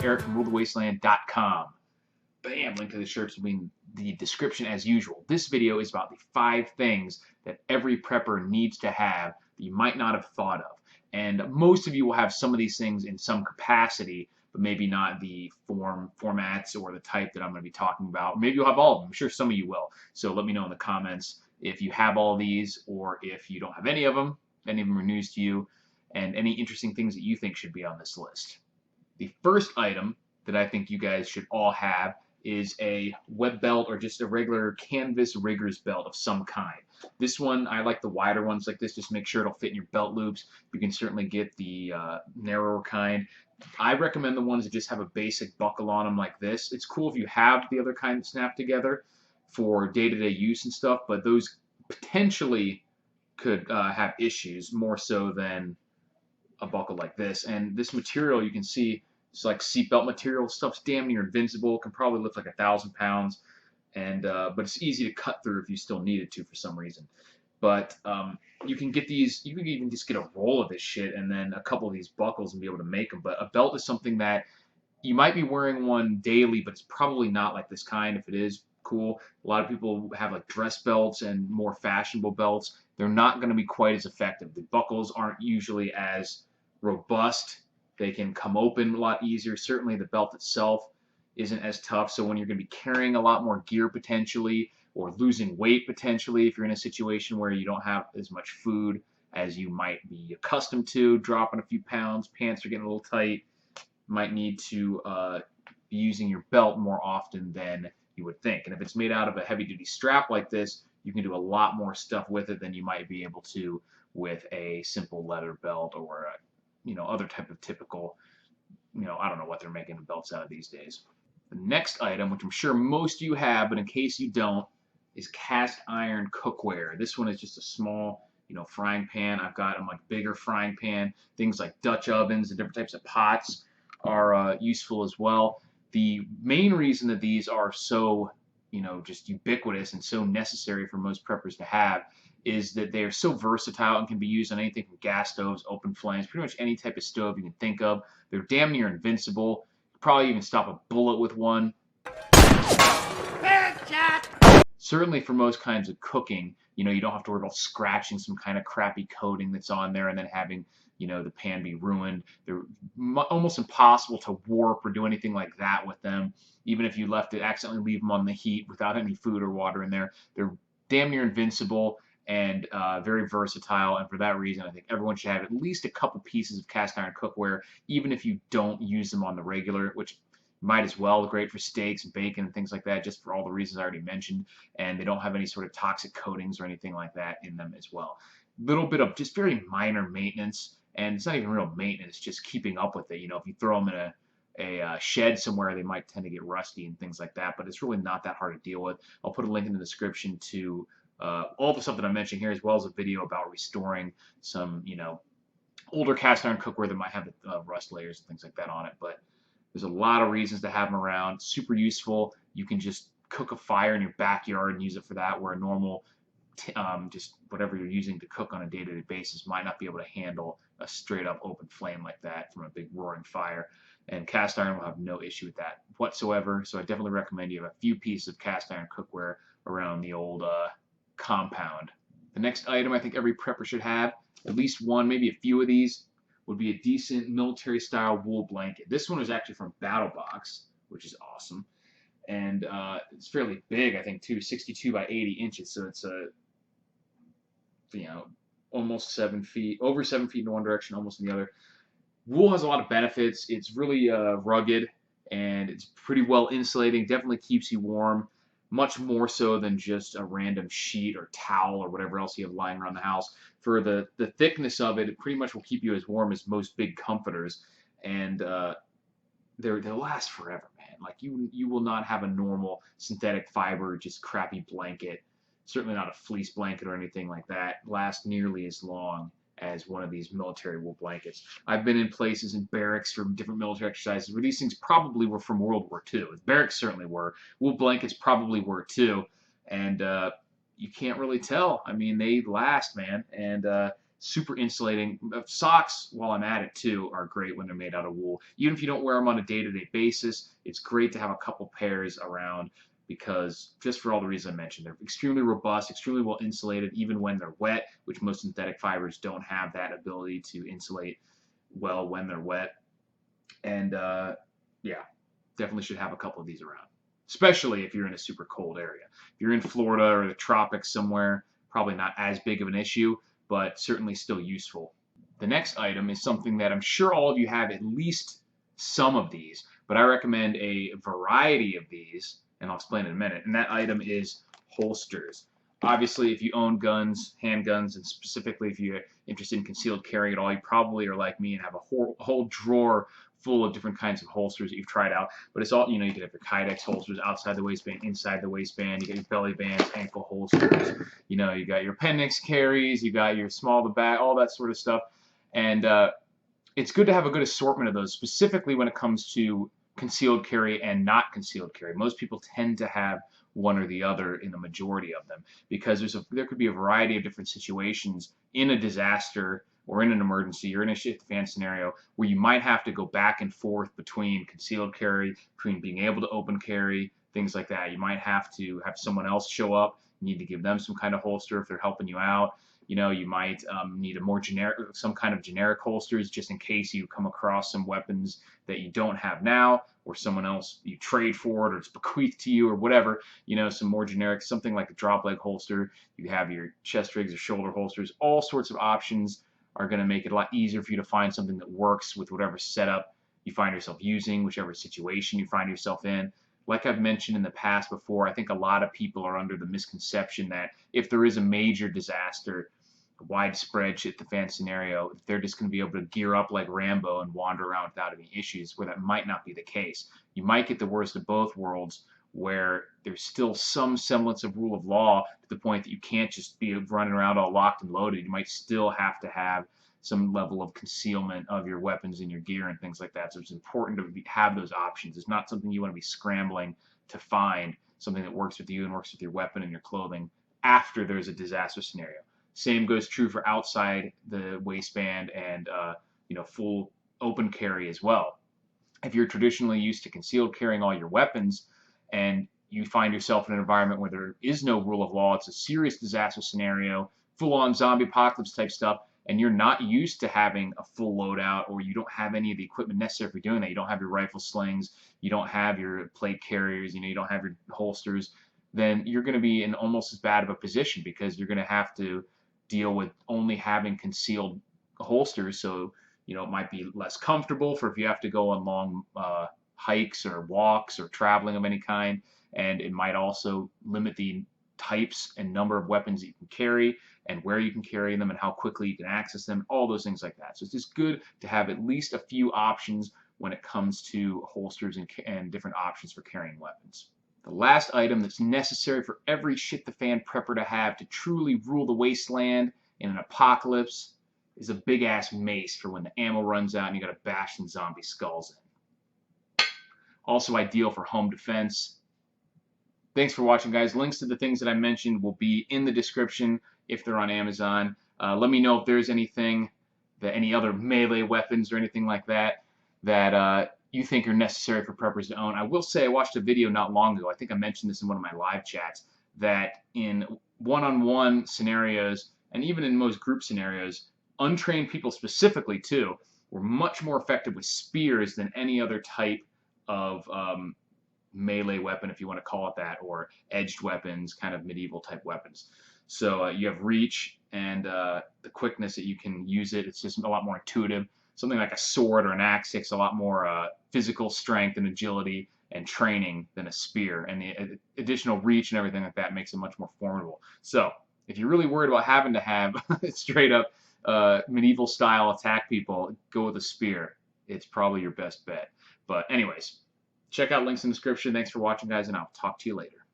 Eric from RuleTheWasteland.com. Bam! Link to the shirts will be in the description as usual. This video is about the 5 things that every prepper needs to have that you might not have thought of. And most of you will have some of these things in some capacity, but maybe not the formats or the type that I'm going to be talking about. Maybe you'll have all of them. I'm sure some of you will. So let me know in the comments if you have all these or if you don't have any of them are news to you, and any interesting things that you think should be on this list. The first item that I think you guys should all have is a web belt or just a regular canvas rigger's belt of some kind. This one, I like the wider ones like this, just make sure it'll fit in your belt loops. You can certainly get the narrower kind. I recommend the ones that just have a basic buckle on them like this. It's cool if you have the other kind that snap together for day-to-day use and stuff, but those potentially could have issues more so than a buckle like this. And this material, you can see, it's like seatbelt material. Stuff's damn near invincible. Can probably lift like 1,000 pounds, and but it's easy to cut through if you still needed to for some reason. But you can get these. You can even just get a roll of this shit and then a couple of these buckles and be able to make them. But a belt is something that you might be wearing one daily, but it's probably not like this kind. If it is, cool. A lot of people have like dress belts and more fashionable belts. They're not going to be quite as effective. The buckles aren't usually as robust. They can come open a lot easier. Certainly the belt itself isn't as tough. So when you're going to be carrying a lot more gear potentially, or losing weight potentially, if you're in a situation where you don't have as much food as you might be accustomed to, dropping a few pounds, pants are getting a little tight, might need to be using your belt more often than you would think. And if it's made out of a heavy-duty strap like this, you can do a lot more stuff with it than you might be able to with a simple leather belt or a, other type of typical, I don't know what they're making the belts out of these days. The next item, which I'm sure most of you have, but in case you don't, is cast iron cookware. This one is just a small, frying pan. I've got a much bigger frying pan. Things like Dutch ovens and different types of pots are useful as well. The main reason that these are so, just ubiquitous and so necessary for most preppers to have is that they are so versatile and can be used on anything from gas stoves, open flames, pretty much any type of stove you can think of. They're damn near invincible. You can probably even stop a bullet with one. Certainly for most kinds of cooking, you don't have to worry about scratching some kind of crappy coating that's on there and then having, the pan be ruined. They're almost impossible to warp or do anything like that with them. Even if you accidentally leave them on the heat without any food or water in there, they're damn near invincible and very versatile, and for that reason I think everyone should have at least a couple pieces of cast iron cookware, even if you don't use them on the regular, which might as well. Great for steaks and bacon and things like that, just for all the reasons I already mentioned, and they don't have any sort of toxic coatings or anything like that in them as well. Little bit of just very minor maintenance, and it's not even real maintenance, just keeping up with it. If you throw them in a shed somewhere, they might tend to get rusty and things like that, but it's really not that hard to deal with. I'll put a link in the description to all the stuff that I'm mentioning here, as well as a video about restoring some, older cast iron cookware that might have rust layers and things like that on it. But there's a lot of reasons to have them around. Super useful. You can just cook a fire in your backyard and use it for that, where a normal, just whatever you're using to cook on a day-to-day basis might not be able to handle a straight-up open flame like that from a big roaring fire. And cast iron will have no issue with that whatsoever. So I definitely recommend you have a few pieces of cast iron cookware around the old compound. The next item I think every prepper should have, at least one, maybe a few of these, would be a decent military-style wool blanket. This one is actually from BattleBox, which is awesome. And it's fairly big, I think, too, 62 by 80 inches. So it's almost 7 feet, over 7 feet in one direction, almost in the other. Wool has a lot of benefits. It's really rugged, and it's pretty well insulating. Definitely keeps you warm, much more so than just a random sheet or towel or whatever else you have lying around the house. For the thickness of it, it pretty much will keep you as warm as most big comforters, and they'll last forever, man. Like you will not have a normal synthetic fiber, just crappy blanket, certainly not a fleece blanket or anything like that, last nearly as long as one of these military wool blankets. I've been in places in barracks for different military exercises where these things probably were from World War II. Barracks certainly were. Wool blankets probably were too. And you can't really tell. I mean, they last, man. And super insulating. Socks, while I'm at it too, are great when they're made out of wool. Even if you don't wear them on a day-to-day basis, it's great to have a couple pairs around because just for all the reasons I mentioned, they're extremely robust, extremely well insulated, even when they're wet, which most synthetic fibers don't have that ability to insulate well when they're wet. And yeah, definitely should have a couple of these around, especially if you're in a super cold area. If you're in Florida or the tropics somewhere, probably not as big of an issue, but certainly still useful. The next item is something that I'm sure all of you have at least some of these, but I recommend a variety of these, and I'll explain in a minute. And that item is holsters. Obviously, if you own guns, handguns, and specifically if you're interested in concealed carry at all, you probably are like me and have a whole drawer full of different kinds of holsters that you've tried out. But it's all, you know, you can have your Kydex holsters outside the waistband, inside the waistband. You got your belly bands, ankle holsters. You know, you got your appendix carries. You got your small to back, all that sort of stuff. And it's good to have a good assortment of those, specifically when it comes to concealed carry and not concealed carry. Most people tend to have one or the other in the majority of them because there could be a variety of different situations in a disaster or in an emergency or in a shit fan scenario where you might have to go back and forth between concealed carry, between being able to open carry, things like that. You might have to have someone else show up. You need to give them some kind of holster if they're helping you out. You know, you might need a more generic, some kind of generic holsters just in case you come across some weapons that you don't have now, or someone else you trade for it, or it's bequeathed to you, or whatever. You know, some more generic, something like a drop leg holster. You have your chest rigs or shoulder holsters. All sorts of options are going to make it a lot easier for you to find something that works with whatever setup you find yourself using, whichever situation you find yourself in. Like I've mentioned in the past before, I think a lot of people are under the misconception that if there is a major disaster, a widespread shit the fan scenario, they're just going to be able to gear up like Rambo and wander around without any issues, where that might not be the case. You might get the worst of both worlds, where there's still some semblance of rule of law to the point that you can't just be running around all locked and loaded. You might still have to have some level of concealment of your weapons and your gear and things like that. So it's important to have those options. It's not something you want to be scrambling to find something that works with you and works with your weapon and your clothing after there's a disaster scenario. Same goes true for outside the waistband and you know, full open carry as well. If you're traditionally used to concealed carrying all your weapons and you find yourself in an environment where there is no rule of law, it's a serious disaster scenario, full-on zombie apocalypse type stuff, and you're not used to having a full loadout, or you don't have any of the equipment necessary for doing that, you don't have your rifle slings, you don't have your plate carriers, you know, you don't have your holsters, then you're going to be in almost as bad of a position because you're going to have to deal with only having concealed holsters. So, you know, it might be less comfortable for if you have to go on long hikes or walks or traveling of any kind. And it might also limit the types and number of weapons that you can carry and where you can carry them and how quickly you can access them, all those things like that. So it's just good to have at least a few options when it comes to holsters and different options for carrying weapons. The last item that's necessary for every shit the fan prepper to have to truly rule the wasteland in an apocalypse is a big ass mace for when the ammo runs out and you gotta bash some zombie skulls in. Also ideal for home defense. Thanks for watching, guys. Links to the things that I mentioned will be in the description if they're on Amazon. Let me know if there's anything, any other melee weapons or anything like that you think are necessary for preppers to own. I will say I watched a video not long ago, I think I mentioned this in one of my live chats, that in one-on-one scenarios, and even in most group scenarios, untrained people specifically too, were much more effective with spears than any other type of melee weapon, if you want to call it that, or edged weapons, kind of medieval type weapons. So you have reach and the quickness that you can use it. It's just a lot more intuitive. Something like a sword or an axe takes a lot more physical strength and agility and training than a spear. And the additional reach and everything like that makes it much more formidable. So if you're really worried about having to have straight up medieval style attack people, go with a spear. It's probably your best bet. But anyways, check out links in the description. Thanks for watching, guys, and I'll talk to you later.